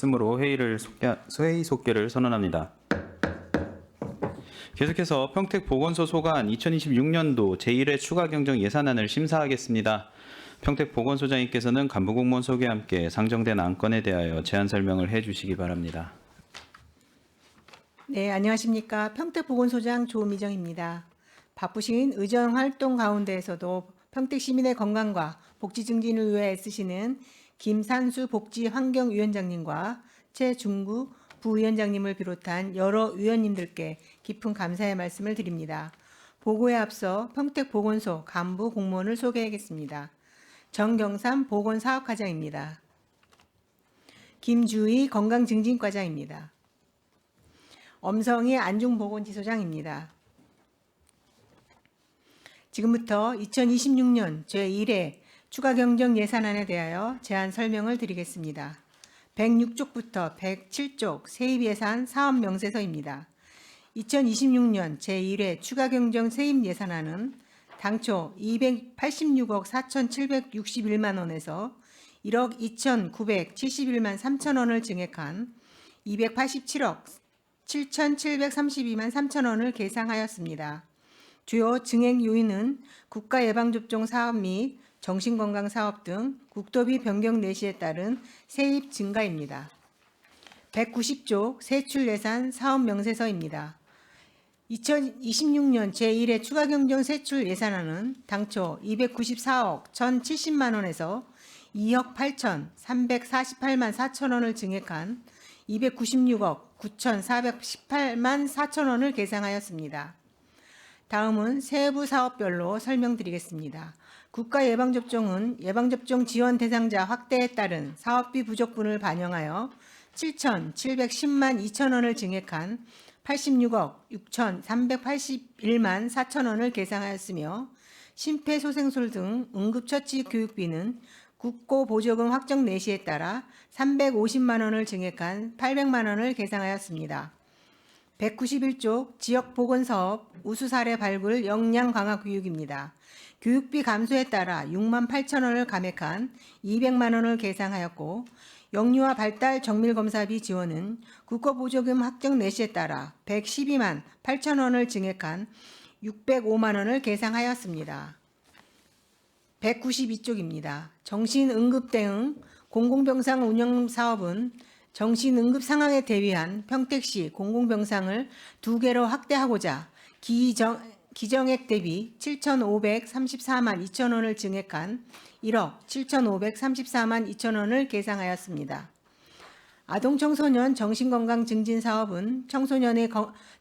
없음으로 회의 속개를 선언합니다. 계속해서 평택보건소 소관 2026년도 제1회 추가경정 예산안을 심사하겠습니다. 평택보건소장님께서는 간부공무원 소개와 함께 상정된 안건에 대하여 제안 설명을 해주시기 바랍니다. 네, 안녕하십니까. 평택보건소장 조미정입니다. 바쁘신 의정 활동 가운데에서도 평택 시민의 건강과 복지 증진을 위해 애쓰시는 김산수 복지환경위원장님과 최중구 부위원장님을 비롯한 여러 위원님들께 깊은 감사의 말씀을 드립니다. 보고에 앞서 평택보건소 간부 공무원을 소개하겠습니다. 정경삼 보건사업과장입니다. 김주희 건강증진과장입니다. 엄성희 안중보건지소장입니다. 지금부터 2026년 제1회 추가경정 예산안에 대하여 제안 설명을 드리겠습니다. 106쪽부터 107쪽 세입예산 사업명세서입니다. 2026년 제1회 추가경정 세입예산안은 당초 286억 4,761만 원에서 1억 2,971만 3천 원을 증액한 287억 7,732만 3천 원을 계상하였습니다. 주요 증액 요인은 국가예방접종 사업 및 정신건강 사업 등 국토비 변경 내시에 따른 세입 증가입니다. 190쪽 세출예산 사업명세서입니다. 2026년 제1회 추가경정 세출 예산안은 당초 294억 1,070만 원에서 2억 8,348만 4천 원을 증액한 296억 9,418만 4천 원을 계상하였습니다. 다음은 세부 사업별로 설명드리겠습니다. 국가예방접종은 예방접종 지원 대상자 확대에 따른 사업비 부족분을 반영하여 7,710만 2천 원을 증액한 86억 6,381만 4천 원을 계상하였으며 심폐소생술 등 응급처치 교육비는 국고보조금 확정 내시에 따라 350만 원을 증액한 800만 원을 계상하였습니다. 191쪽 지역보건사업 우수사례 발굴 역량 강화 교육입니다. 교육비 감소에 따라 6만 8천 원을 감액한 200만 원을 계상하였고 영유아 발달 정밀검사비 지원은 국고보조금 확정 내시에 따라 112만 8천 원을 증액한 605만 원을 계상하였습니다. 192쪽입니다. 정신응급대응 공공병상 운영 사업은 정신응급 상황에 대비한 평택시 공공병상을 2개로 확대하고자 기정액 대비 7,534만 2천 원을 증액한 1억 7,534만 2천 원을 계상하였습니다. 아동청소년 정신건강 증진 사업은 청소년의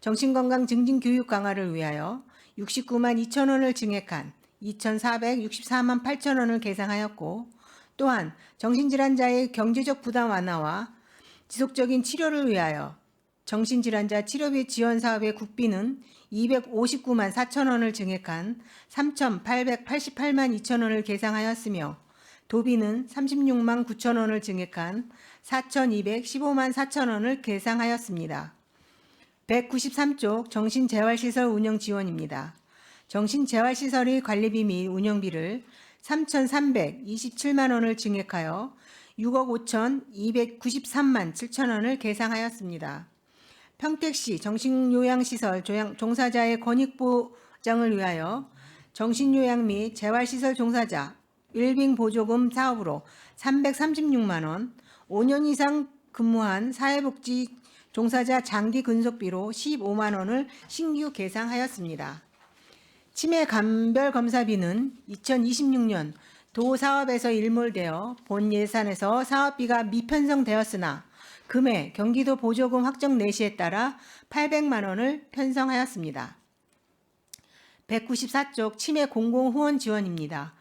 정신건강 증진 교육 강화를 위하여 69만 2천 원을 증액한 2,464만 8천 원을 계상하였고 또한 정신질환자의 경제적 부담 완화와 지속적인 치료를 위하여 정신질환자 치료비 지원 사업의 국비는 259만 4천 원을 증액한 3,888만 2천 원을 계상하였으며 도비는 36만 9천 원을 증액한 4,215만 4천 원을 계상하였습니다. 193쪽 정신재활시설 운영 지원입니다. 정신재활시설의 관리비 및 운영비를 3,327만 원을 증액하여 6억 5,293만 7천 원을 계상하였습니다. 평택시 정신요양시설 종사자의 권익보장을 위하여 정신요양 및 재활시설 종사자 일빙 보조금 사업으로 336만 원, 5년 이상 근무한 사회복지 종사자 장기 근속비로 15만 원을 신규 계상하였습니다. 치매 감별 검사비는 2026년 도 사업에서 일몰되어 본 예산에서 사업비가 미편성되었으나 금해 경기도 보조금 확정 내시에 따라 800만 원을 편성하였습니다. 194쪽 치매 공공후원 지원입니다.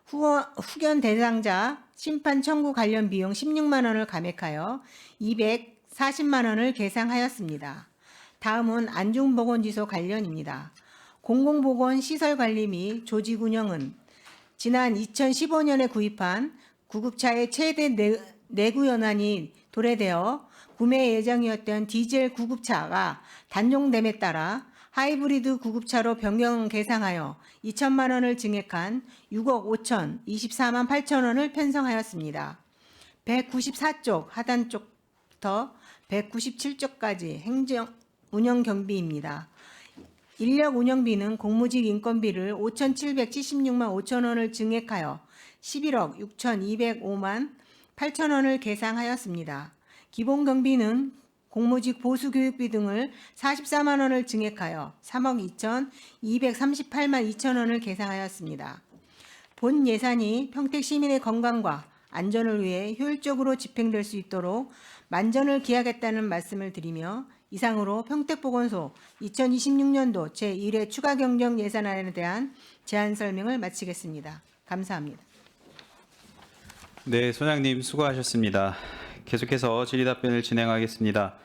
후견 대상자 심판 청구 관련 비용 16만 원을 감액하여 240만 원을 계상하였습니다. 다음은 안중보건지소 관련입니다. 공공보건시설관리 및 조직 운영은 지난 2015년에 구입한 구급차의 최대 내구 연한이 도래되어 구매 예정이었던 디젤 구급차가 단종됨에 따라 하이브리드 구급차로 변경 계상하여 2천만 원을 증액한 6억 5천 24만 8천 원을 편성하였습니다. 194쪽 하단 쪽 197조부터 197조까지 행정 운영 경비입니다. 인력 운영비는 공무직 인건비를 5,776만 5천 원을 증액하여 11억 6,205만 8천 원을 계상하였습니다. 기본 경비는 공무직 보수 교육비 등을 44만 원을 증액하여 3억 2,238만 2천 원을 계상하였습니다. 본 예산이 평택 시민의 건강과 안전을 위해 효율적으로 집행될 수 있도록 만전을 기하겠다는 말씀을 드리며 이상으로 평택보건소 2026년도 제1회 추가 경정 예산안에 대한 제안 설명을 마치겠습니다. 감사합니다. 네, 소장님 수고하셨습니다. 계속해서 질의답변을 진행하겠습니다.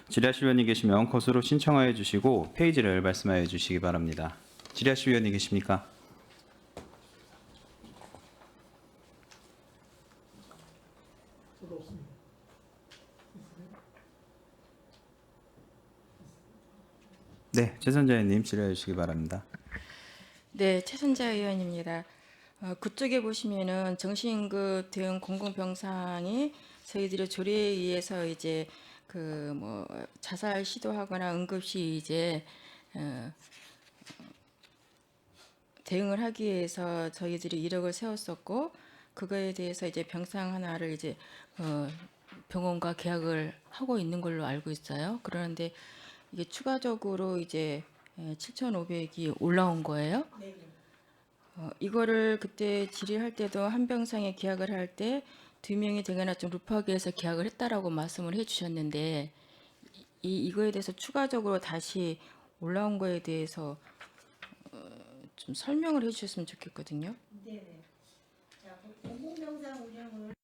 질의하실 위원이 계시면 것으로 신청하여 주시고 페이지를 말씀하여 주시기 바랍니다. 질의하실 위원이 계십니까? 네, 최선자 의원님 질의해 주시기 바랍니다. 네, 최선자 의원입니다. 그쪽에 보시면은 정신급 대응 공공병상이 저희들이 조례에 의해서 이제 그 뭐 자살 시도하거나 응급시 이제 대응을 하기 위해서 저희들이 이력을 세웠었고 그거에 대해서 이제 병상 하나를 이제 병원과 계약을 하고 있는 걸로 알고 있어요. 그런데 이게 추가적으로 이제 7,500이 올라온 거예요. 이거를 그때 질의할 때도 한 병상에 계약을 할 때 2명이 되거나 좀 루프하게 해서 계약을 했다라고 말씀을 해주셨는데 이거에 대해서 추가적으로 다시 올라온 거에 대해서 좀 설명을 해주셨으면 좋겠거든요. 네. 자, 공공병상 운영을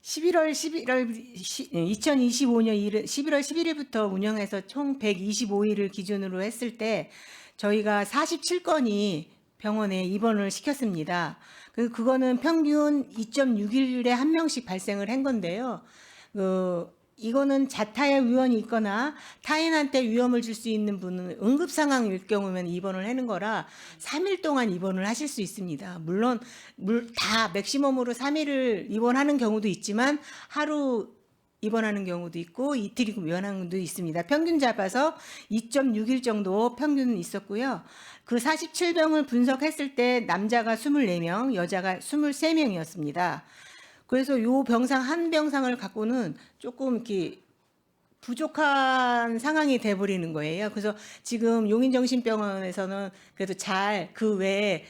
2025년 11월 11일부터 운영해서 총 125일을 기준으로 했을 때 저희가 47건이 병원에 입원을 시켰습니다. 그거는 평균 2.6일에 한 명씩 발생을 한 건데요. 이거는 자타의 위험이 있거나 타인한테 위험을 줄 수 있는 분은 응급 상황일 경우면 입원을 하는 거라 3일 동안 입원을 하실 수 있습니다. 물론 다 맥시멈으로 3일을 입원하는 경우도 있지만 하루 입원하는 경우도 있고 이틀 입원하는 경우도 있습니다. 평균 잡아서 2.6일 정도 평균은 있었고요. 그 47병을 분석했을 때 남자가 24명, 여자가 23명이었습니다. 그래서 요 병상 한 병상을 갖고는 조금 이렇게 부족한 상황이 돼버리는 거예요. 그래서 지금 용인정신병원에서는 그래도 잘 그 외에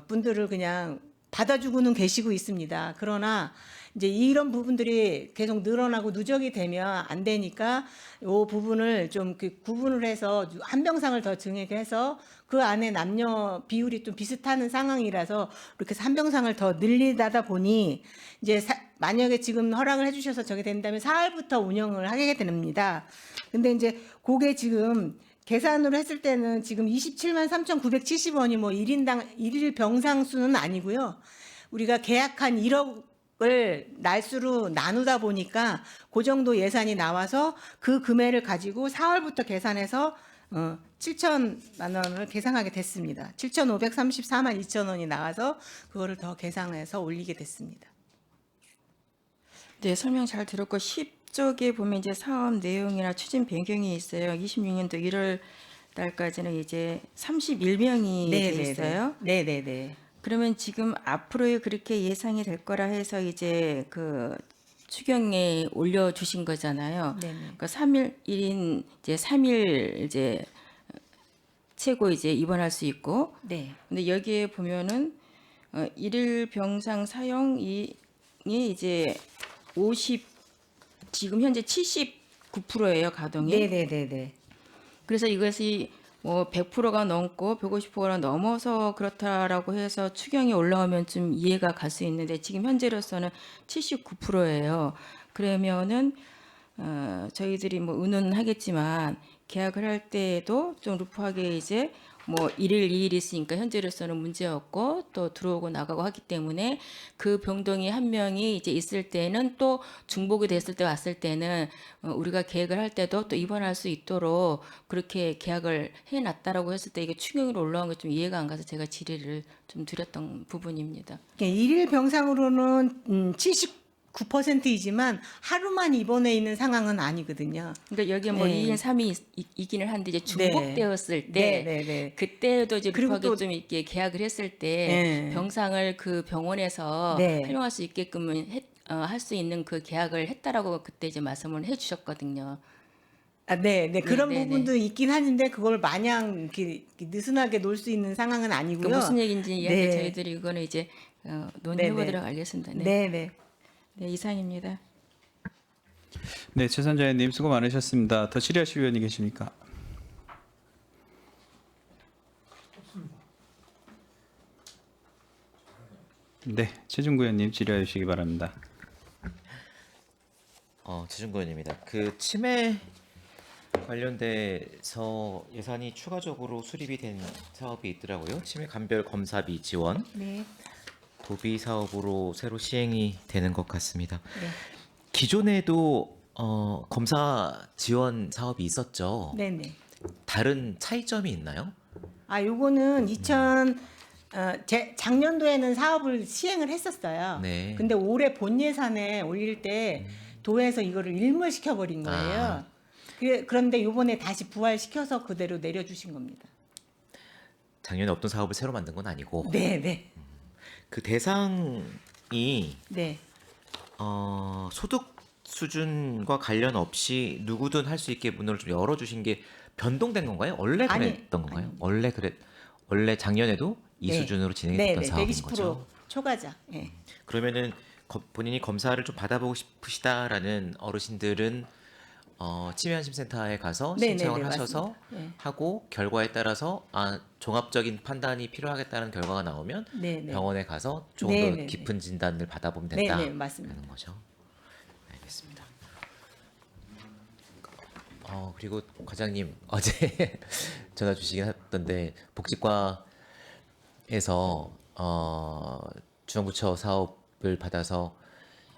분들을 그냥 받아주고는 계시고 있습니다. 그러나 이제 이런 부분들이 계속 늘어나고 누적이 되면 안 되니까 이 부분을 좀 구분을 해서 한 병상을 더 증액해서 그 안에 남녀 비율이 좀 비슷한 상황이라서 이렇게 해서 한 병상을 더 늘리다 보니 이제 만약에 지금 허락을 해주셔서 저게 된다면 4월부터 운영을 하게 됩니다. 근데 이제 그게 지금 계산으로 했을 때는 지금 27만 3,970원이 뭐 1인당 일일 병상 수는 아니고요. 우리가 계약한 1억을 날수로 나누다 보니까 그 정도 예산이 나와서 그 금액을 가지고 4월부터 계산해서 7천만 원을 계상하게 됐습니다. 7,534만 2천 원이 나와서 그거를 더 계상해서 올리게 됐습니다. 네, 설명 잘 들었고 10쪽에 보면 이제 사업 내용이나 추진 배경이 있어요. 26년도 1월 달까지는 이제 31명이 돼 있어요. 네네네. 그러면 지금 앞으로의 그렇게 예상이 될 거라 해서 이제 그 추경에 올려 주신 거잖아요. 네네. 그러니까 3일 1인 이제 3일 이제 최고 이제 입원할 수 있고. 네. 근데 여기에 보면은 일일 병상 사용이 이제 50 지금 현재 79%예요, 가동이. 네네네네. 그래서 이것이 뭐 100%가 넘고 150%가 넘어서 그렇다라고 해서 추경이 올라오면 좀 이해가 갈 수 있는데 지금 현재로서는 79%예요. 그러면은 저희들이 뭐 의논하겠지만 계약을 할 때에도 좀 루프하게 이제 뭐 1일, 2일 있으니까 현재로서는 문제 없고 또 들어오고 나가고 하기 때문에 그 병동이 한 명이 이제 있을 때는 또 중복이 됐을 때 왔을 때는 우리가 계획을 할 때도 또 입원할 수 있도록 그렇게 계약을 해놨다라고 했을 때 이게 추경으로 올라온 게 좀 이해가 안 가서 제가 질의를 좀 드렸던 부분입니다. 일일 병상으로는 79 9%이지만 하루만 입원해 있는 상황은 아니거든요. 그러니까 여기 뭐 네. 2인 3이기는 한데 이제 네. 중복되었을 때 네. 그때도 이제 그리고 급하게 또- 좀 이렇게 계약을 했을 때 네. 병상을 그 병원에서 네. 활용할 수 있게끔 할 수 있는 그 계약을 했다라고 그때 이제 말씀을 해주셨거든요. 네. 그런 네, 부분도 있긴 하는데 그걸 마냥 이렇게 느슨하게 놀 수 있는 상황은 아니고요. 그 무슨 얘기인지 이야기 네. 저희들이 이거는 이제 논의해보도록 하겠습니다. 네. 네. 네, 이상입니다. 네, 최선자님 수고 많으셨습니다. 더 질의하실 위원이 계십니까? 네, 최준구 의원님 질의해 주시기 바랍니다. 최준구 의원입니다. 그 치매 관련돼서 예산이 추가적으로 수립이 된 사업이 있더라고요. 치매 감별 검사비 지원 네. 도비 사업으로 새로 시행이 되는 것 같습니다. 네. 기존에도 검사 지원 사업이 있었죠. 네. 다른 차이점이 있나요? 요거는 작년도에는 사업을 시행을 했었어요. 네. 근데 올해 본 예산에 올릴 때 도에서 이거를 일몰시켜 버린 거예요. 그런데 요번에 다시 부활시켜서 그대로 내려주신 겁니다. 작년에 없던 사업을 새로 만든 건 아니고 네. 그 대상이 네. 소득 수준과 관련 없이 누구든 할 수 있게 문을 좀 열어주신 게 변동된 건가요? 원래 아니, 그랬던 건가요? 원래 작년에도 이 네. 수준으로 진행됐던 사업인 120% 거죠. 초과자. 네. 그러면은 본인이 검사를 좀 받아보고 싶으시다라는 어르신들은 치매안심센터에 가서 네, 신청을 네, 하셔서 맞습니다. 네. 하고 결과에 따라서 종합적인 판단이 필요하겠다는 결과가 나오면 네. 병원에 가서 조금 네, 더 네, 깊은 진단을 받아보면 네, 된다. 맞습니다. 라는 거죠. 알겠습니다. 그리고 과장님 어제 전화 주시긴 했던데 복지과에서 중앙부처 사업을 받아서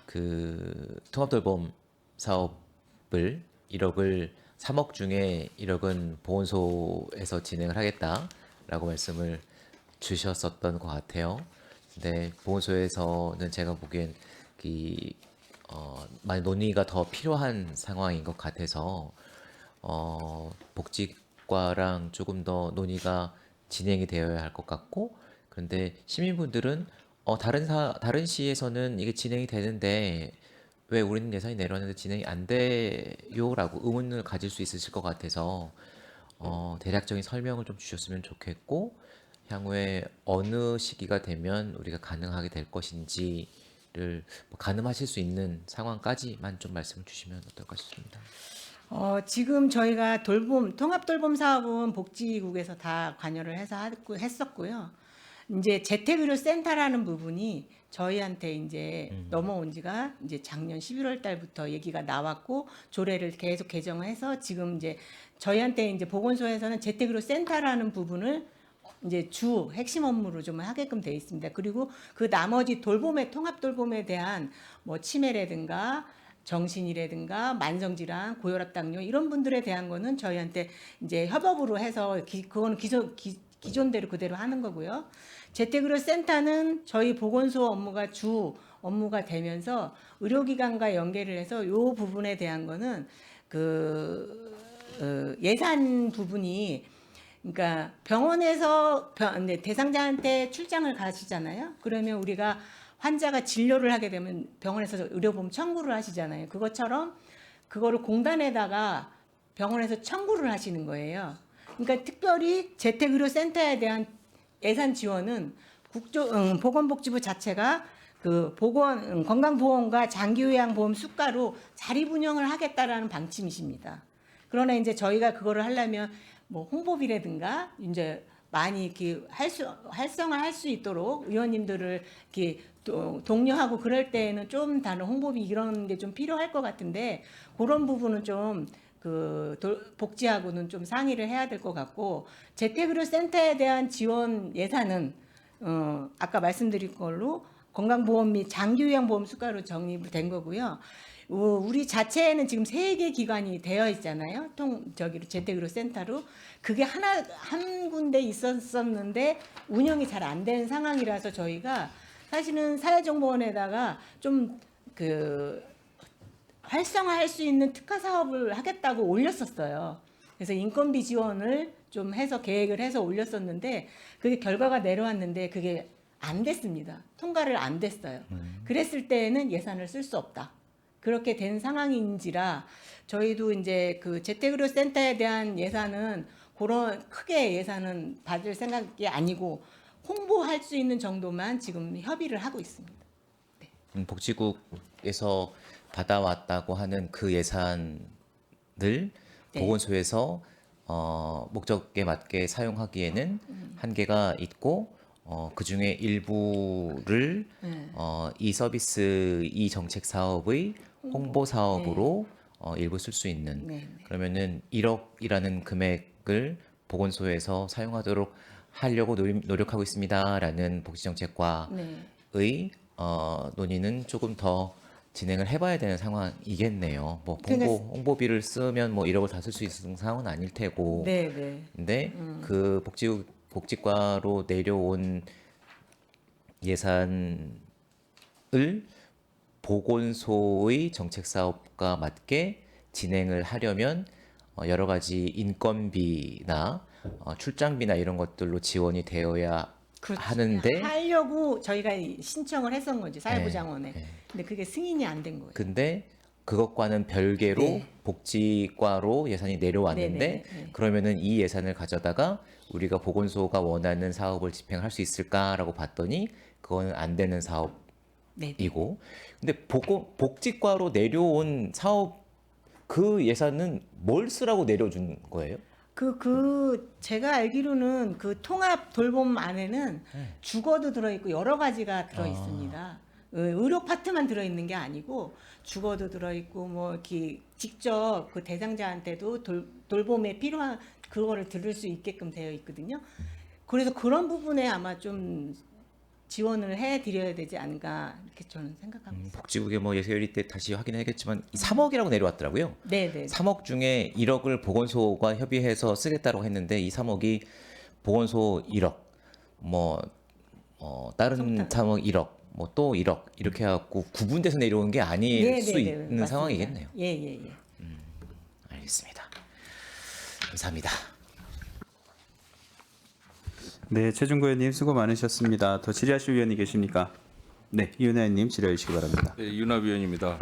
그 통합돌봄 사업을 1억을 3억 중에 1억은 보건소에서 진행을 하겠다라고 말씀을 주셨었던 것 같아요. 근데 보건소에서는 제가 보기엔 많이 논의가 더 필요한 상황인 것 같아서 복지과랑 조금 더 논의가 진행이 되어야 할 것 같고, 그런데 시민분들은 다른 시에서는 이게 진행이 되는데 왜 우리는 예산이 내려왔는데 진행이 안 돼요라고 의문을 가질 수 있으실 것 같아서 대략적인 설명을 좀 주셨으면 좋겠고, 향후에 어느 시기가 되면 우리가 가능하게 될 것인지를 가늠하실 수 있는 상황까지만 좀 말씀을 주시면 어떨까 싶습니다. 지금 저희가 통합돌봄 사업은 복지국에서 다 관여를 해서 했었고요. 이제 재택의료센터라는 부분이 저희한테 이제 넘어온 지가 이제 작년 11월 달부터 얘기가 나왔고 조례를 계속 개정해서 지금 이제 저희한테 이제 보건소에서는 재택의료센터라는 부분을 이제 주 핵심 업무로 좀 하게끔 돼 있습니다. 그리고 그 나머지 통합돌봄에 대한 뭐 치매라든가 정신이라든가 만성질환, 고혈압, 당뇨 이런 분들에 대한 거는 저희한테 이제 협업으로 해서 그거는 기존대로 그대로 하는 거고요. 재택의료센터는 저희 보건소 업무가 주 업무가 되면서 의료기관과 연계를 해서 이 부분에 대한 거는 예산 부분이, 그러니까 병원에서 대상자한테 출장을 가시잖아요. 그러면 우리가 환자가 진료를 하게 되면 병원에서 의료보험 청구를 하시잖아요. 그것처럼 그거를 공단에다가 병원에서 청구를 하시는 거예요. 그러니까 특별히 재택의료센터에 대한 예산 지원은 보건복지부 자체가 그 건강보험과 장기요양보험 수가로 자리분영을 하겠다라는 방침이십니다. 그러나 이제 저희가 그거를 하려면 뭐 홍보비라든가 이제 많이 이렇게 활성화할 수 있도록 의원님들을 이렇게 독려하고 그럴 때에는 좀 다른 홍보비 이런 게 좀 필요할 것 같은데, 그런 부분은 좀 복지하고는 좀 상의를 해야 될 것 같고, 재택의료센터에 대한 지원 예산은 아까 말씀드린 걸로 건강보험 및 장기요양보험 수가로 정립된 거고요. 우리 자체에는 지금 3개 기관이 되어 있잖아요. 재택의료센터로. 그게 한 군데 있었었는데 운영이 잘 안 되는 상황이라서 저희가 사실은 사회정보원에다가 좀 그 활성화할 수 있는 특화 사업을 하겠다고 올렸었어요. 그래서 인건비 지원을 좀 해서 계획을 해서 올렸었는데 그게 결과가 내려왔는데 그게 안 됐습니다. 통과를 안 됐어요. 그랬을 때는 예산을 쓸 수 없다. 그렇게 된 상황인지라 저희도 이제 그 재택의료 센터에 대한 예산은 그런 크게 예산은 받을 생각이 아니고 홍보할 수 있는 정도만 지금 협의를 하고 있습니다. 복지국에서 받아왔다고 하는 그 예산을 보건소에서 목적에 맞게 사용하기에는 한계가 있고 그 중에 일부를 이 서비스 이 정책 사업의 홍보 사업으로 일부 쓸 수 있는 네. 그러면은 1억이라는 금액을 보건소에서 사용하도록 하려고 노력하고 있습니다라는 복지정책과의 네. 논의는 조금 더 진행을 해봐야 되는 상황이겠네요. 뭐 그러니까 홍보비를 쓰면 뭐 1억을 다 쓸 수 있는 상황은 아닐 테고. 네, 네. 근데 그 복지과로 내려온 예산을 보건소의 정책 사업과 맞게 진행을 하려면 여러 가지 인건비나 출장비나 이런 것들로 지원이 되어야 그렇죠. 하는데 하려고 저희가 신청을 했던 거지 사회부 네, 장관에. 네. 근데 그게 승인이 안 된 거예요. 근데 그것과는 별개로 네. 복지과로 예산이 내려왔는데 네, 네, 네. 그러면은 이 예산을 가져다가 우리가 보건소가 원하는 사업을 집행할 수 있을까라고 봤더니 그거는 안 되는 사업이고 네, 네. 근데 복지과로 내려온 사업 그 예산은 뭘 쓰라고 내려준 거예요? 제가 알기로는 그 통합 돌봄 안에는 네. 주거도 들어있고 여러 가지가 들어있습니다. 의료 파트만 들어있는 게 아니고 주거도 들어있고 뭐 이렇게 직접 그 대상자한테도 돌봄에 필요한 그거를 들을 수 있게끔 되어 있거든요. 그래서 그런 부분에 아마 좀 지원을 해드려야 되지 않을까 이렇게 저는 생각하고 있습니다. 복지국에 뭐 예세열이 때 다시 확인해야겠지만 3억이라고 내려왔더라고요. 네네. 3억 중에 1억을 보건소가 협의해서 쓰겠다고 했는데 이 3억이 보건소 1억, 뭐 다른 성탄. 3억 1억, 뭐 또 1억 이렇게 해갖고 구분돼서 내려온 게 아닐 수 있는 맞습니다. 상황이겠네요. 예예예. 알겠습니다. 감사합니다. 네, 최준구 의원님 수고 많으셨습니다. 더 질의하실 의원이 계십니까? 네, 이윤 의원님 질의해 주시기 바랍니다. 네, 윤합 의원입니다.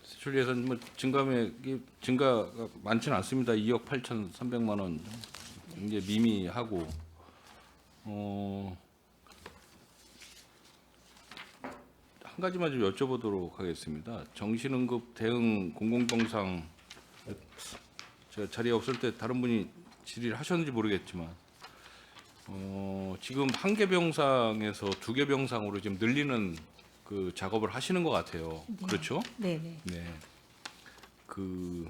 세출 예산 뭐 증가가 많지는 않습니다. 2억 8,300만 원 굉장히 미미하고 한 가지만 좀 여쭤보도록 하겠습니다. 정신응급 대응 공공병상 제가 자리에 없을 때 다른 분이 질의를 하셨는지 모르겠지만 지금 한 개 병상에서 2개 병상으로 지금 늘리는 그 작업을 하시는 것 같아요. 그렇죠? 네네. 네. 그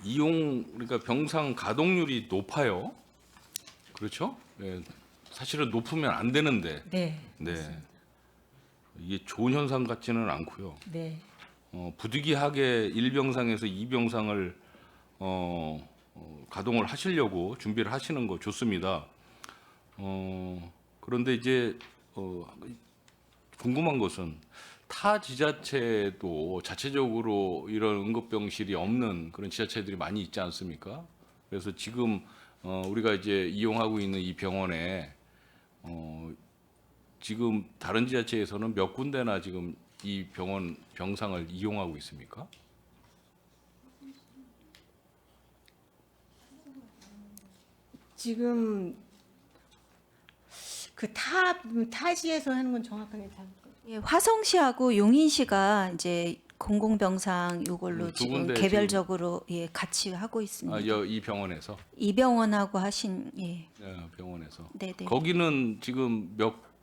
그러니까 병상 가동률이 높아요. 그렇죠? 네. 사실은 높으면 안 되는데, 네. 네. 이게 좋은 현상 같지는 않고요. 네. 부득이하게 1병상에서 2병상을 가동을 하시려고 준비를 하시는 거 좋습니다. 그런데 이제 궁금한 것은 타 지자체도 자체적으로 이런 응급병실이 없는 그런 지자체들이 많이 있지 않습니까? 그래서 지금 우리가 이제 이용하고 있는 이 병원에 지금 다른 지자체에서는 몇 군데나 지금 이 병원 병상을 이용하고 있습니까? 지금 그 타지에서 하는 건 정확하게 잘. 예, 화성시하고 용인시가 이제 공공병상 이걸로 두 지금 군데 개별적으로 예, 같이 하고 있습니다. 이 병원에서 이병원하고 하신 예, 병원에서 네네. 거기는 지금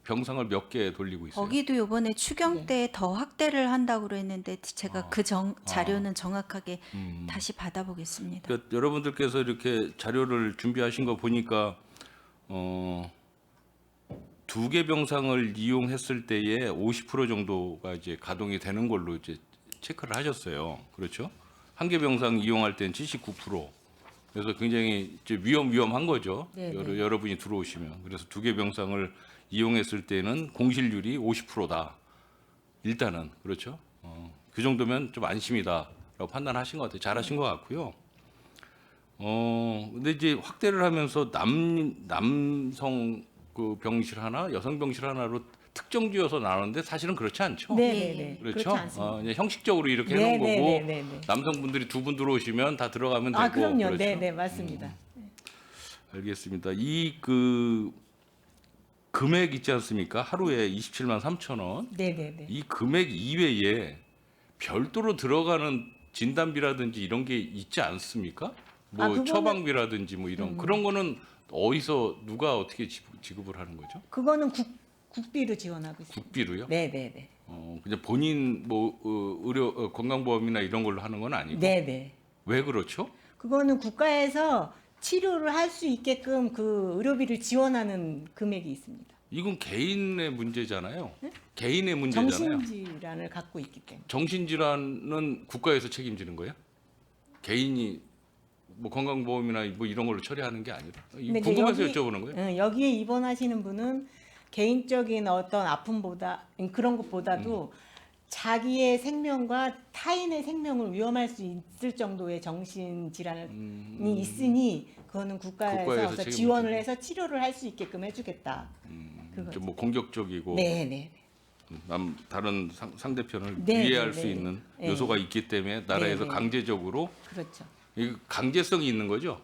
병상을 몇 개 돌리고 있어요? 거기도 이번에 추경 때 더 확대를 한다고 그랬는데 제가 그 자료는 정확하게 다시 받아보겠습니다. 그러니까 여러분들께서 이렇게 자료를 준비하신 거 보니까 2개 병상을 이용했을 때에 50% 정도가 이제 가동이 되는 걸로 이제 체크를 하셨어요. 그렇죠? 한 개 병상 이용할 때는 79%. 그래서 굉장히 이제 위험한 거죠. 네, 여러분이 들어오시면. 그래서 2개 병상을 이용했을 때는 공실률이 50%다. 일단은 그렇죠. 그 정도면 좀 안심이다라고 판단하신 것 같아요. 잘하신 것 같고요. 근데 이제 확대를 하면서 남성 그 병실 하나, 여성 병실 하나로 특정 지어서 나누는데 사실은 그렇지 않죠. 네네네. 그렇죠. 그렇지 않습니다. 그냥 형식적으로 이렇게 해놓은 거고 네네네네. 남성분들이 2분 들어오시면 다 들어가면 되고. 아 그럼요. 그렇죠? 네네 맞습니다. 알겠습니다. 이 그 금액 있지 않습니까? 하루에 27만 3천 원. 네네네. 이 금액 이외에 별도로 들어가는 진단비라든지 이런 게 있지 않습니까? 뭐 그거는- 처방비라든지 뭐 이런 그런 거는 어디서 누가 어떻게 지급을 하는 거죠? 그거는 국비로 지원하고 있습니다. 국비로요? 네네네. 그냥 본인 뭐 의료 건강보험이나 이런 걸로 하는 건 아니고. 네네. 왜 그렇죠? 그거는 국가에서 치료를 할 수 있게끔 그 의료비를 지원하는 금액이 있습니다. 이건 개인의 문제잖아요. 개인의 문제잖아요. 정신질환을 갖고 있기 때문에. 정신질환은 국가에서 책임지는 거예요? 개인이 뭐 건강보험이나 뭐 이런 걸로 처리하는 게 아니라 근데 이제 궁금해서 여기- 여쭤보는 거예요. 여기에 입원하시는 분은 개인적인 어떤 아픔보다 그런 것보다도 자기의 생명과 타인의 생명을 위험할 수 있을 정도의 정신 질환이 있으니 그거는 국가에서 국가에서 책임을 지원을 지고. 해서 치료를 할 수 있게끔 해주겠다. 그거죠. 좀 뭐 공격적이고 네네. 다른 상대편을 네, 위해할 네, 수 네. 있는 네. 요소가 있기 때문에 나라에서 네, 네. 강제적으로 그렇죠. 이 강제성이 있는 거죠.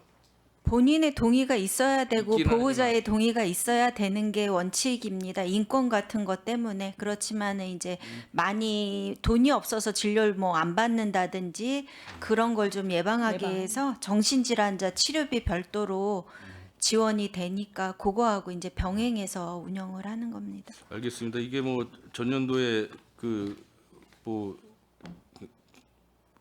본인의 동의가 있어야 되고 있기는 보호자의 동의가 있어야 되는 게 원칙입니다. 인권 같은 것 때문에. 그렇지만은 이제 많이 돈이 없어서 진료를 뭐 안 받는다든지 그런 걸 좀 예방하기 예방. 위해서 정신질환자 치료비 별도로 지원이 되니까 그거하고 이제 병행해서 운영을 하는 겁니다. 알겠습니다. 이게 뭐 전년도에 뭐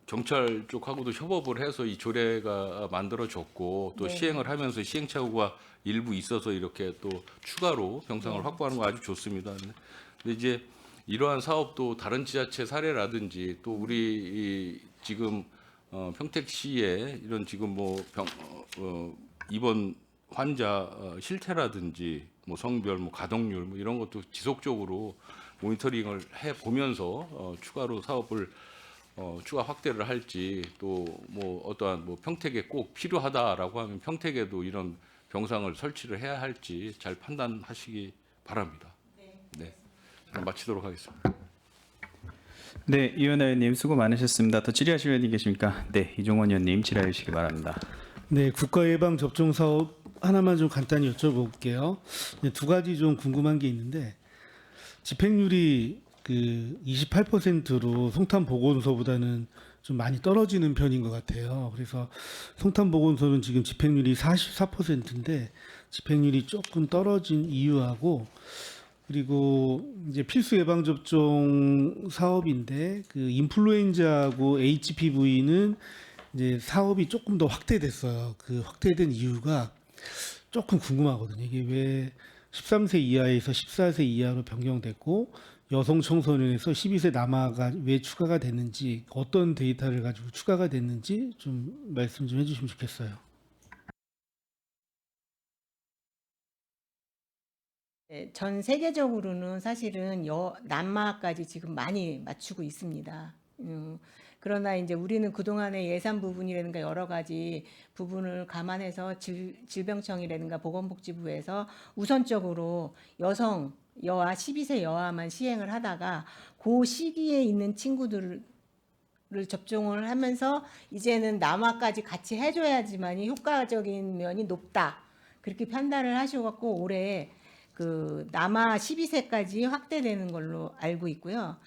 경찰 쪽하고도 협업을 해서 이 조례가 만들어졌고 또 네. 시행을 하면서 시행착오가 일부 있어서 이렇게 또 추가로 병상을 확보하는 거 아주 좋습니다. 근데 이제 이러한 사업도 다른 지자체 사례라든지 또 우리 지금 평택시에 이런 지금 뭐 입원 환자 실태라든지 뭐 성별, 뭐 가동률 뭐 이런 것도 지속적으로 모니터링을 해 보면서 추가로 사업을 추가 확대를 할지 또 뭐 어떠한 뭐 평택에 꼭 필요하다라고 하면 평택에도 이런 병상을 설치를 해야 할지 잘 판단하시기 바랍니다. 네, 저는 마치도록 하겠습니다. 네, 이현아 의원님 수고 많으셨습니다. 더 질의하실 의원님 계십니까? 네, 이종원 의원님 질의해 주시기 바랍니다. 네, 국가 예방 접종 사업 하나만 좀 간단히 여쭤볼게요. 네, 두 가지 좀 궁금한 게 있는데 집행률이 그 28%로 송탄 보건소보다는 좀 많이 떨어지는 편인 것 같아요. 그래서 송탄 보건소는 지금 집행률이 44%인데 집행률이 조금 떨어진 이유하고 그리고 이제 필수 예방 접종 사업인데 그 인플루엔자하고 HPV는 이제 사업이 조금 더 확대됐어요. 그 확대된 이유가 조금 궁금하거든요. 이게 왜 13세 이하에서 14세 이하로 변경됐고 여성 청소년에서 12세 남아가 왜 추가가 됐는지 어떤 데이터를 가지고 추가가 됐는지 좀 말씀 좀 해주시면 좋겠어요. 네, 전 세계적으로는 사실은 남아까지 지금 많이 맞추고 있습니다. 그러나 이제 우리는 그동안의 예산 부분이라든가 여러 가지 부분을 감안해서 질병청이라든가 보건복지부에서 우선적으로 여아 12세 여아만 시행을 하다가 그 시기에 있는 친구들을 접종을 하면서 이제는 남아까지 같이 해줘야지만이 효과적인 면이 높다. 그렇게 판단을 하셔갖고 올해 그 남아 12세까지 확대되는 걸로 알고 있고요.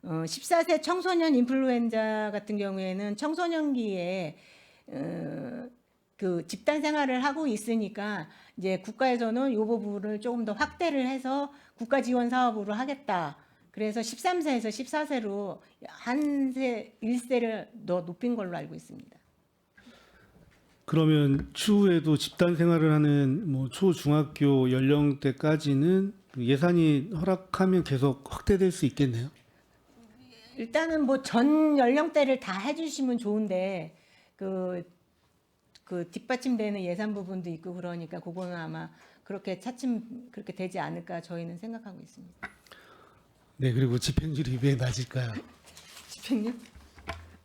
14세 청소년 인플루엔자 같은 경우에는 청소년기에 그 집단 생활을 하고 있으니까 이제 국가에서는 이 부분을 조금 더 확대를 해서 국가 지원 사업으로 하겠다. 그래서 13세에서 14세로 한 세 1세를 더 높인 걸로 알고 있습니다. 그러면 추후에도 집단 생활을 하는 뭐 초중학교 연령대까지는 예산이 허락하면 계속 확대될 수 있겠네요. 일단은 뭐 전 연령대를 다 해주시면 좋은데 그 뒷받침되는 예산 부분도 있고 그러니까 그거는 아마 그렇게 차츰 그렇게 되지 않을까 저희는 생각하고 있습니다. 네, 그리고 집행률이 왜 낮을까요? 집행률?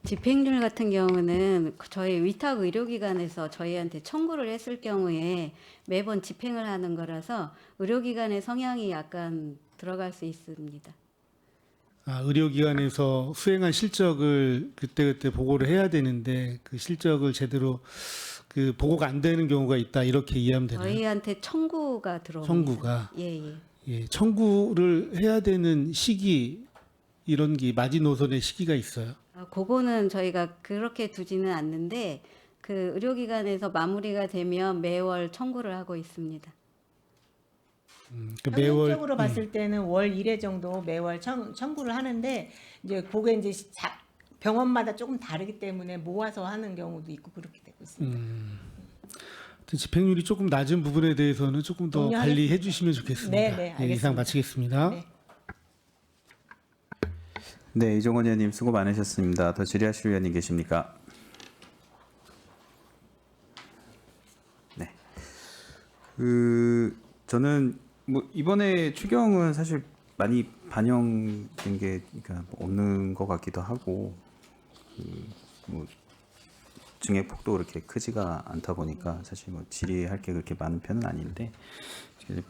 집행률 같은 경우는 저희 위탁 의료기관에서 저희한테 청구를 했을 경우에 매번 집행을 하는 거라서 의료기관의 성향이 약간 들어갈 수 있습니다. 의료기관에서 수행한 실적을 그때그때 보고를 해야 되는데 그 실적을 제대로 그 보고가 안 되는 경우가 있다 이렇게 이해하면 되나요? 저희한테 청구가 들어옵니다. 청구가. 예. 예, 청구를 해야 되는 시기 이런 게 마지노선의 시기가 있어요. 그거는 저희가 그렇게 두지는 않는데 그 의료기관에서 마무리가 되면 매월 청구를 하고 있습니다. 평균적으로 봤을 때는 월 1회 정도 매월 청구를 하는데 이제 그게 이제 병원마다 조금 다르기 때문에 모아서 하는 경우도 있고 그렇게 되고 있습니다. 하여튼 집행률이 조금 낮은 부분에 대해서는 조금 더 동의하겠습니다. 관리해 주시면 좋겠습니다. 네, 네, 예, 이상 알겠습니다. 마치겠습니다. 네. 네, 이종원 의원님 수고 많으셨습니다. 더 질의하실 의원님 계십니까? 네. 저는 뭐 이번에 추경은 사실 많이 반영된 게 그러니까 없는 것 같기도 하고 뭐 증액 폭도 그렇게 크지가 않다 보니까 사실 뭐 질의할 게 그렇게 많은 편은 아닌데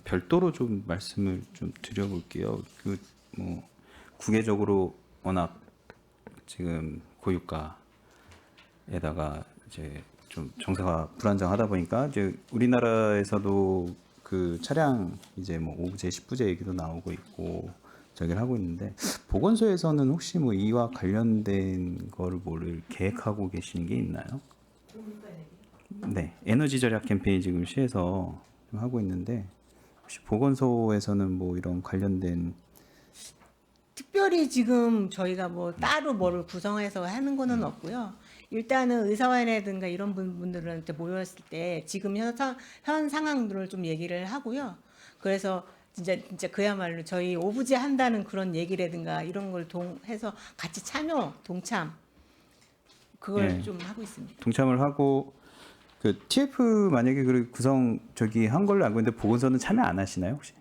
별도로 좀 말씀을 좀 드려볼게요. 그 뭐 국외적으로 워낙 지금 고유가에다가 이제 좀 정세가 불안정하다 보니까 이제 우리나라에서도 그 차량 이제 뭐 5부제, 10부제 얘기도 나오고 있고 저기를 하고 있는데 보건소에서는 혹시 뭐 이와 관련된 거를 뭘 계획하고 계시는 게 있나요? 네, 에너지 절약 캠페인 지금 시에서 좀 하고 있는데 혹시 보건소에서는 뭐 이런 관련된 특별히 지금 저희가 뭐 따로 뭐를 구성해서 하는 거는 없고요. 일단은 의사회라든가 이런 분들한테 모였을 때 지금 현 상황들을 좀 얘기를 하고요. 그래서 진짜 그야말로 저희 오부제 한다는 그런 얘기라든가 이런 걸 해서 같이 참여, 동참 그걸 예. 좀 하고 있습니다. 동참을 하고 그 TF 만약에 그 구성 저기 한 걸로 알고 있는데 보건소는 참여 안 하시나요 혹시?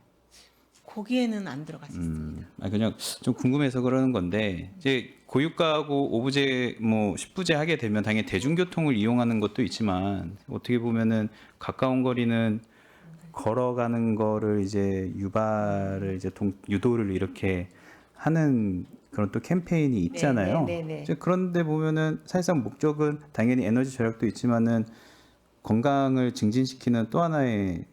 거기에는 안 들어갔습니다. 그냥 좀 궁금해서 그러는 건데 이제 고유가하고 5부제 뭐 10부제 하게 되면 당연히 대중교통을 이용하는 것도 있지만 어떻게 보면은 가까운 거리는 걸어가는 거를 이제 유발을 이제 유도를 이렇게 하는 그런 또 캠페인이 있잖아요. 네. 이제 그런데 보면은 사실상 목적은 당연히 에너지 절약도 있지만은 건강을 증진시키는 또 하나의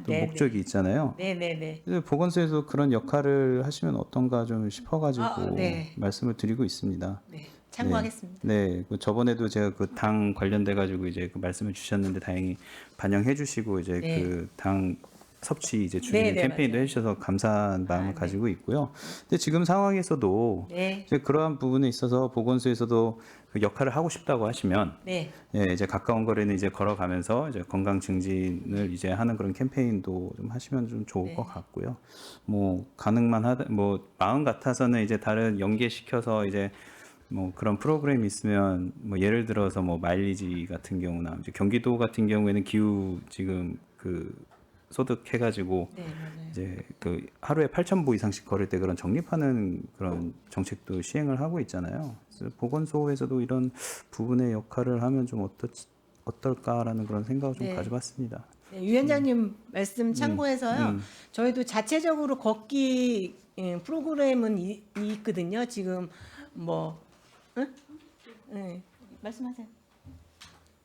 또 목적이 있잖아요. 네네네. 그래서 보건소에서 그런 역할을 하시면 어떤가 좀 싶어가지고 네. 말씀을 드리고 있습니다. 네, 참고하겠습니다. 네, 그 저번에도 제가 그 당 관련돼 가지고 이제 그 말씀을 주셨는데 다행히 반영해주시고 이제 네. 그 당 섭취 이제 줄이는 네, 캠페인도 맞아요. 해주셔서 감사한 마음을 네. 가지고 있고요. 근데 지금 상황에서도 네, 이제 그러한 부분에 있어서 보건소에서도 그 역할을 하고 싶다고 하시면 네, 예, 이제 가까운 거리는 이제 걸어가면서 이제 건강 증진을 이제 하는 그런 캠페인도 좀 하시면 좀 좋을 네. 것 같고요. 뭐 가능만 하다 뭐 마음 같아서는 이제 다른 연계시켜서 이제 뭐 그런 프로그램이 있으면 뭐 예를 들어서 뭐 마일리지 같은 경우나 이제 경기도 같은 경우에는 기후 지금 그 소득 해가지고 네, 맞아요. 이제 그 하루에 8,000보 이상씩 걸을 때 그런 적립하는 그런 정책도 시행을 하고 있잖아요. 그래서 보건소에서도 이런 부분의 역할을 하면 좀 어떨까라는 그런 생각을 좀 네. 가져봤습니다. 네, 위원장님 말씀 참고해서요. 저희도 자체적으로 걷기 프로그램은 있거든요. 지금 뭐 네, 말씀하세요.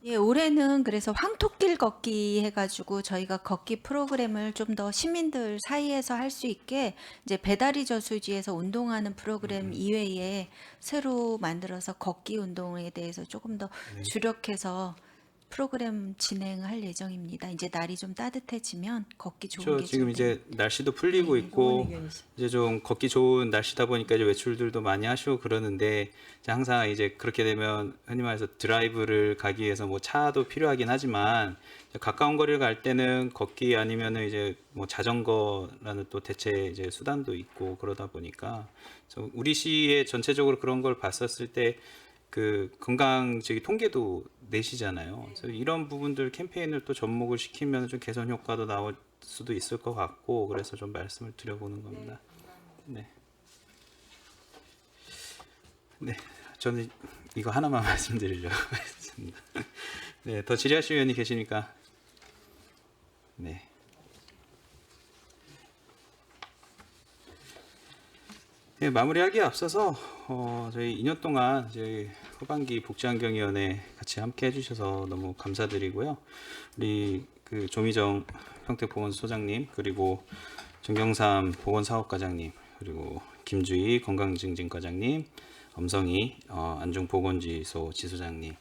예, 올해는 그래서 황토길 걷기 해가지고 저희가 걷기 프로그램을 좀 더 시민들 사이에서 할 수 있게 이제 배다리 저수지에서 운동하는 프로그램 이외에 새로 만들어서 걷기 운동에 대해서 조금 더 주력해서 프로그램 진행할 예정입니다. 이제 날이 좀 따뜻해지면 걷기 좋은 그렇죠. 게 지금 좀 이제 날씨도 풀리고 있고 좋은 의견이시- 이제 좀 걷기 좋은 날씨다 보니까 이제 외출들도 많이 하시고 그러는데 이제 항상 이제 그렇게 되면 흔히 말해서 드라이브를 가기 위해서 뭐 차도 필요하긴 하지만 이제 가까운 거리를 갈 때는 걷기 아니면은 이제 뭐 자전거라는 또 대체 이제 수단도 있고 그러다 보니까 그래서 우리 시의 전체적으로 그런 걸 봤었을 때 그 건강 저기 통계도 내시잖아요. 그래서 이런 부분들 캠페인을 또 접목을 시키면 좀 개선 효과도 수도 있을 것 같고 그래서 좀 말씀을 드려보는 겁니다. 네. 네, 저는 이거 하나만 말씀드리려고 했습니다. 네, 더 질의하실 의원이 계시니까. 네. 네, 마무리하기에 앞서서 저희 2년 동안 저희 후반기 복지환경위원회 같이 함께 해주셔서 너무 감사드리고요. 우리 그 조미정 평택보건소장님 그리고 정경삼 보건사업과장님 그리고 김주희 건강증진과장님 엄성희 안중보건지소 지소장님을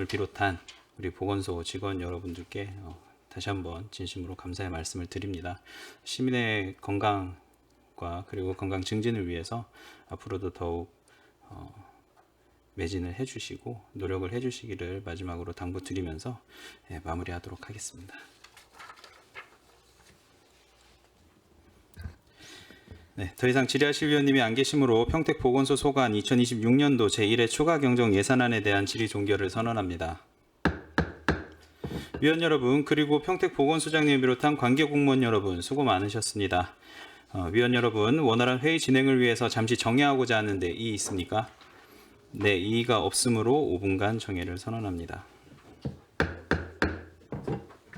비롯한 우리 보건소 직원 여러분들께 다시 한번 진심으로 감사의 말씀을 드립니다. 시민의 건강과 그리고 건강 증진을 위해서 앞으로도 더욱 매진을 해주시고 노력을 해주시기를 마지막으로 당부드리면서 마무리하도록 하겠습니다. 네, 더 이상 질의하실 위원님이 안 계시므로 평택보건소 소관 2026년도 제1회 추가 경정 예산안에 대한 질의 종결을 선언합니다. 위원 여러분 그리고 평택보건소장님 비롯한 관계공무원 여러분 수고 많으셨습니다. 위원 여러분 원활한 회의 진행을 위해서 잠시 정회하고자 하는데 이의 있습니까? 네, 이의가 없으므로 5분간 정회를 선언합니다.